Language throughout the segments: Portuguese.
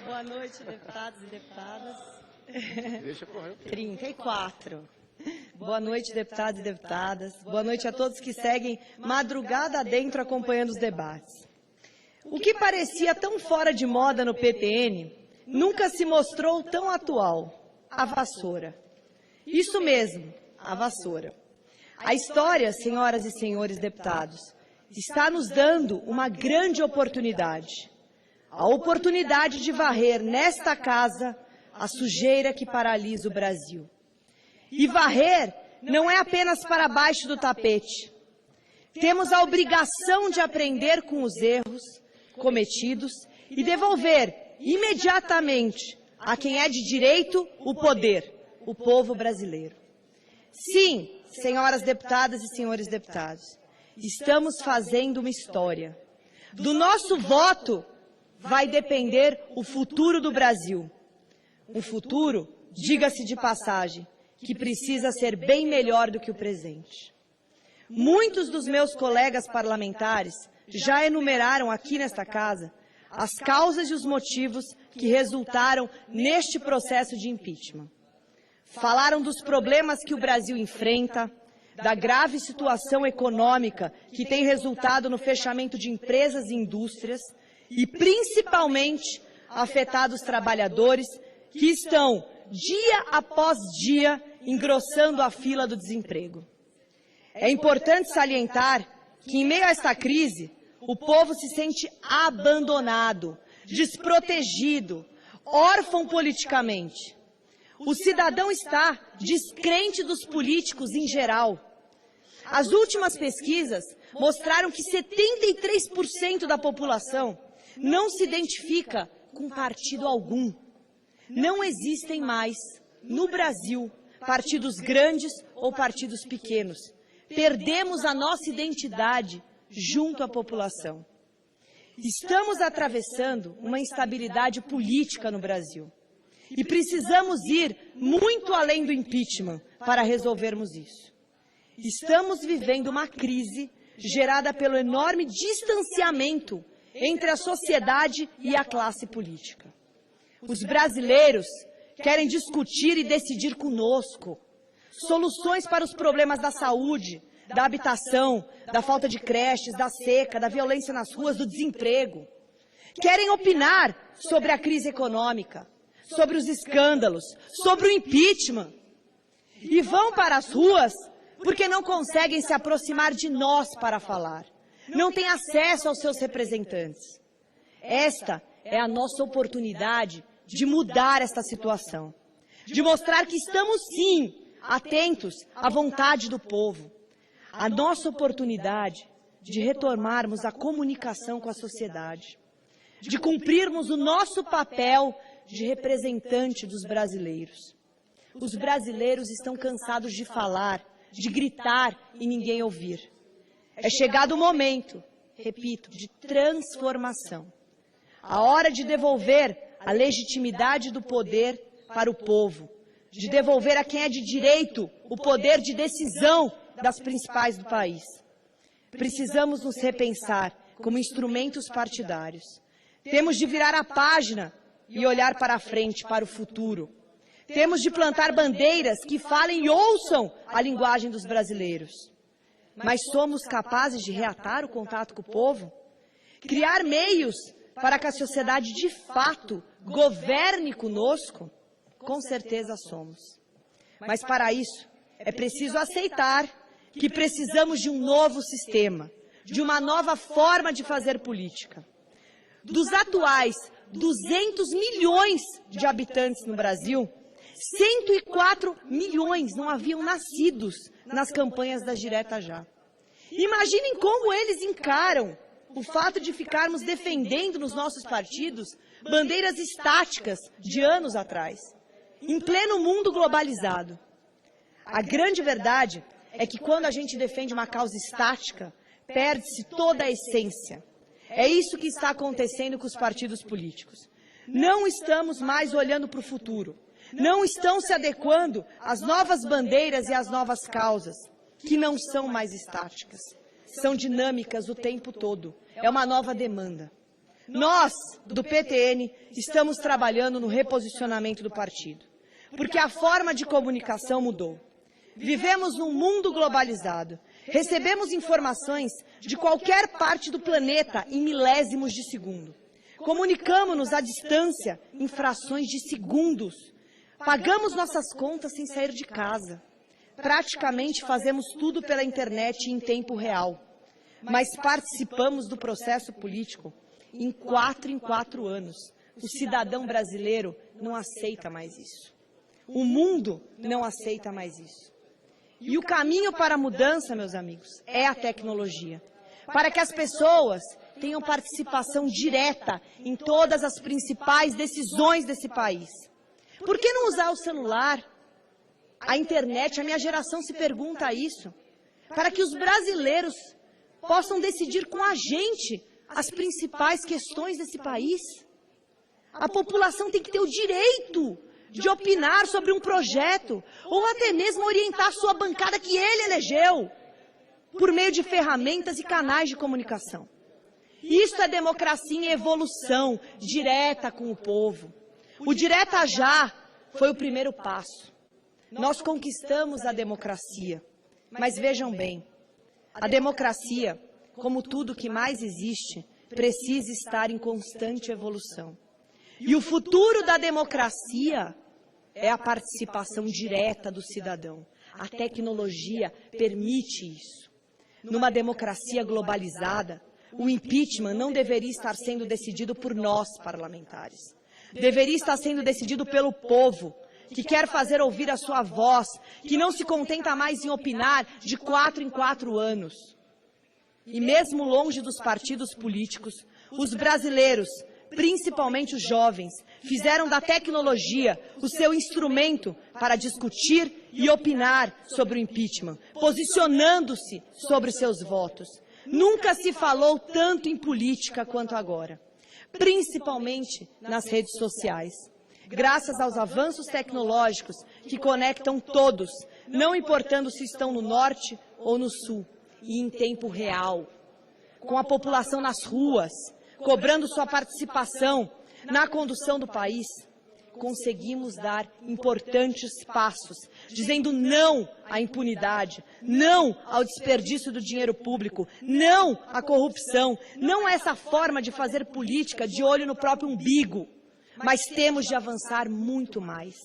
Boa noite, deputados e deputadas. Deixa correr. 34. Boa noite, deputados e deputadas. Boa noite a todos que seguem madrugada adentro acompanhando os debates. O que parecia tão fora de moda no PTN nunca se mostrou tão atual: a vassoura. Isso mesmo, a vassoura. A história, senhoras e senhores deputados, está nos dando uma grande oportunidade. A oportunidade de varrer nesta casa a sujeira que paralisa o Brasil. E varrer não é apenas para baixo do tapete. Temos a obrigação de aprender com os erros cometidos e devolver imediatamente a quem é de direito o poder, o povo brasileiro. Sim, senhoras deputadas e senhores deputados, estamos fazendo uma história. Do nosso voto vai depender o futuro do Brasil. Um futuro, diga-se de passagem, que precisa ser bem melhor do que o presente. Muitos dos meus colegas parlamentares já enumeraram aqui nesta casa as causas e os motivos que resultaram neste processo de impeachment. Falaram dos problemas que o Brasil enfrenta, da grave situação econômica que tem resultado no fechamento de empresas e indústrias e, principalmente, afetado os trabalhadores que estão, dia após dia, engrossando a fila do desemprego. É importante salientar que, em meio a esta crise, o povo se sente abandonado, desprotegido, órfão politicamente. O cidadão está descrente dos políticos em geral. As últimas pesquisas mostraram que 73% da população não se identifica com partido algum. Não existem mais, no Brasil, partidos grandes ou partidos pequenos. Perdemos a nossa identidade junto à população. Estamos atravessando uma instabilidade política no Brasil. E precisamos ir muito além do impeachment para resolvermos isso. Estamos vivendo uma crise gerada pelo enorme distanciamento entre a sociedade e a classe política. Os brasileiros querem discutir e decidir conosco soluções para os problemas da saúde, da habitação, da falta de creches, da seca, da violência nas ruas, do desemprego. Querem opinar sobre a crise econômica, sobre os escândalos, sobre o impeachment. E vão para as ruas porque não conseguem se aproximar de nós para falar. Não têm acesso aos seus representantes. Esta é a nossa oportunidade de mudar esta situação. De mostrar que estamos, sim, atentos à vontade do povo. A nossa oportunidade de retomarmos a comunicação com a sociedade. De cumprirmos o nosso papel de representante dos brasileiros. Os brasileiros estão cansados de falar, de gritar e ninguém ouvir. É chegado o momento, repito, de transformação. A hora de devolver a legitimidade do poder para o povo, de devolver a quem é de direito o poder de decisão das principais do país. Precisamos nos repensar como instrumentos partidários. Temos de virar a página e olhar para a frente, para o futuro. Temos de plantar bandeiras que falem e ouçam a linguagem dos brasileiros. Mas somos capazes de reatar o contato com o povo? Criar meios para que a sociedade, de fato, governe conosco? Com certeza somos. Mas, para isso, é preciso aceitar que precisamos de um novo sistema, de uma nova forma de fazer política. Dos atuais 200 milhões de habitantes no Brasil, 104 milhões não haviam nascidos nas campanhas das diretas já. Imaginem como eles encaram o fato de ficarmos defendendo nos nossos partidos bandeiras estáticas de anos atrás, em pleno mundo globalizado. A grande verdade é que quando a gente defende uma causa estática, perde-se toda a essência. É isso que está acontecendo com os partidos políticos. Não estamos mais olhando para o futuro. Não estão se adequando às novas bandeiras e às novas causas, que não são mais estáticas. São dinâmicas o tempo todo. É uma nova demanda. Nós, do PTN, estamos trabalhando no reposicionamento do partido, porque a forma de comunicação mudou. Vivemos num mundo globalizado. Recebemos informações de qualquer parte do planeta em milésimos de segundo. Comunicamos-nos à distância em frações de segundos. Pagamos nossas contas sem sair de casa. Praticamente fazemos tudo pela internet em tempo real. Mas participamos do processo político em 4 anos. O cidadão brasileiro não aceita mais isso. O mundo não aceita mais isso. E o caminho para a mudança, meus amigos, é a tecnologia. Para que as pessoas tenham participação direta em todas as principais decisões desse país. Por que não usar o celular, a internet? A minha geração se pergunta isso. Para que os brasileiros possam decidir com a gente as principais questões desse país. A população tem que ter o direito de opinar sobre um projeto, ou até mesmo orientar sua bancada que ele elegeu, por meio de ferramentas e canais de comunicação. Isso é democracia em evolução, direta com o povo. O direta já foi o primeiro passo. Nós conquistamos a democracia, mas vejam bem, a democracia, como tudo que mais existe, precisa estar em constante evolução. E o futuro da democracia é a participação direta do cidadão. A tecnologia permite isso. Numa democracia globalizada, o impeachment não deveria estar sendo decidido por nós, parlamentares. Deveria estar sendo decidido pelo povo, que quer fazer ouvir a sua voz, que não se contenta mais em opinar de 4 em 4 anos. E mesmo longe dos partidos políticos, os brasileiros, principalmente os jovens, fizeram da tecnologia o seu instrumento para discutir e opinar sobre o impeachment, posicionando-se sobre seus votos. Nunca se falou tanto em política quanto agora, principalmente nas redes sociais. Graças aos avanços tecnológicos que conectam todos, não importando se estão no norte ou no sul, e em tempo real, com a população nas ruas, cobrando sua participação na condução do país, conseguimos dar importantes passos, dizendo não à impunidade, não ao desperdício do dinheiro público, não à corrupção, não a essa forma de fazer política de olho no próprio umbigo. Mas temos de avançar muito mais.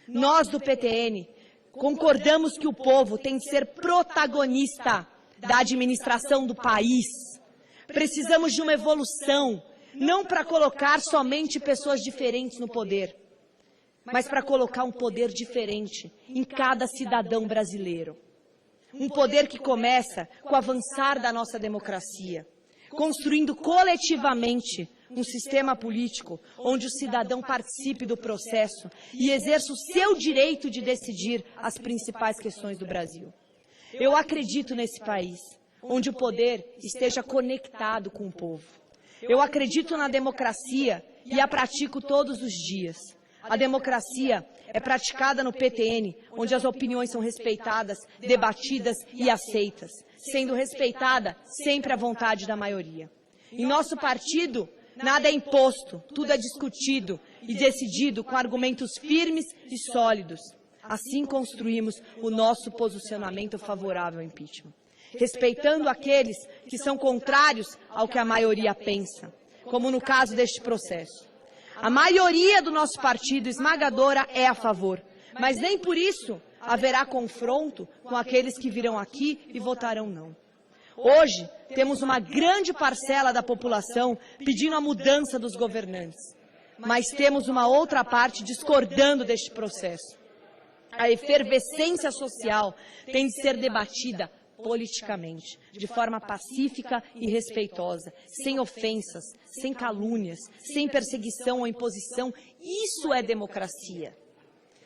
Nós do PTN concordamos que o povo tem de ser protagonista da administração do país. Precisamos de uma evolução, não para colocar somente pessoas diferentes no poder, mas para colocar um poder diferente em cada cidadão brasileiro. Um poder que começa com o avançar da nossa democracia, construindo coletivamente um sistema político onde o cidadão participe do processo e exerça o seu direito de decidir as principais questões do Brasil. Eu acredito nesse país, onde o poder esteja conectado com o povo. Eu acredito na democracia e a pratico todos os dias. A democracia é praticada no PTN, onde as opiniões são respeitadas, debatidas e aceitas, sendo respeitada sempre a vontade da maioria. Em nosso partido, nada é imposto, tudo é discutido e decidido com argumentos firmes e sólidos. Assim construímos o nosso posicionamento favorável ao impeachment, respeitando aqueles que são contrários ao que a maioria pensa, como no caso deste processo. A maioria do nosso partido esmagadora é a favor, mas nem por isso haverá confronto com aqueles que virão aqui e votarão não. Hoje, temos uma grande parcela da população pedindo a mudança dos governantes, mas temos uma outra parte discordando deste processo. A efervescência social tem de ser debatida politicamente, de forma pacífica e respeitosa, sem ofensas, sem calúnias, sem perseguição ou imposição. Isso é democracia.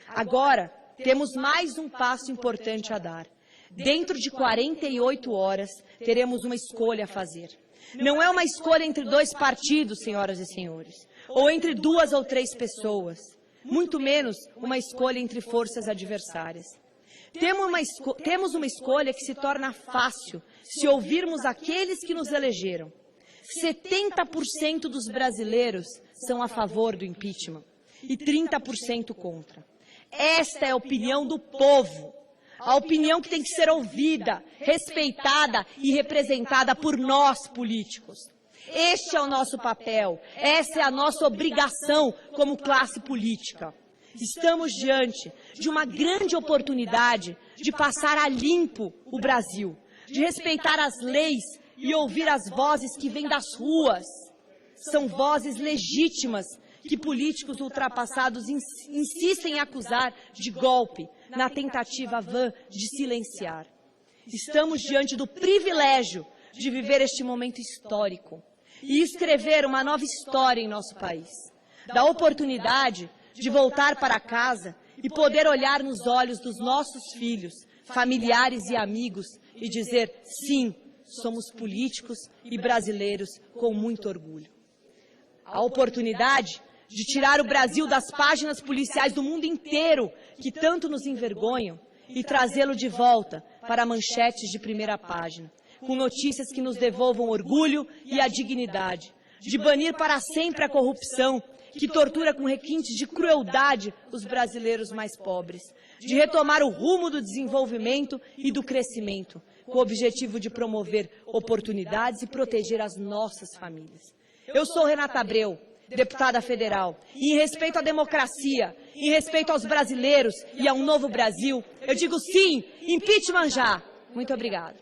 Agora, temos mais um passo importante a dar. Dentro de 48 horas, teremos uma escolha a fazer. Não é uma escolha entre 2 partidos, senhoras e senhores, ou entre 2 ou 3 pessoas, muito menos uma escolha entre forças adversárias. Temos uma escolha que se torna fácil se ouvirmos aqueles que nos elegeram, 70% dos brasileiros são a favor do impeachment e 30% contra. Esta é a opinião do povo, a opinião que tem que ser ouvida, respeitada e representada por nós, políticos. Este é o nosso papel, essa é a nossa obrigação como classe política. Estamos diante de uma grande oportunidade de passar a limpo o Brasil, de respeitar as leis e ouvir as vozes que vêm das ruas. São vozes legítimas que políticos ultrapassados insistem em acusar de golpe, na tentativa vã de silenciar. Estamos diante do privilégio de viver este momento histórico e escrever uma nova história em nosso país. Da oportunidade de voltar para casa e poder olhar nos olhos dos nossos filhos, familiares e amigos e dizer, sim, somos políticos e brasileiros com muito orgulho. A oportunidade de tirar o Brasil das páginas policiais do mundo inteiro que tanto nos envergonham e trazê-lo de volta para manchetes de primeira página, com notícias que nos devolvam orgulho e a dignidade, de banir para sempre a corrupção que tortura com requintes de crueldade os brasileiros mais pobres, de retomar o rumo do desenvolvimento e do crescimento, com o objetivo de promover oportunidades e proteger as nossas famílias. Eu sou Renata Abreu, deputada federal, e em respeito à democracia, em respeito aos brasileiros e a um novo Brasil, eu digo sim, impeachment já. Muito obrigada.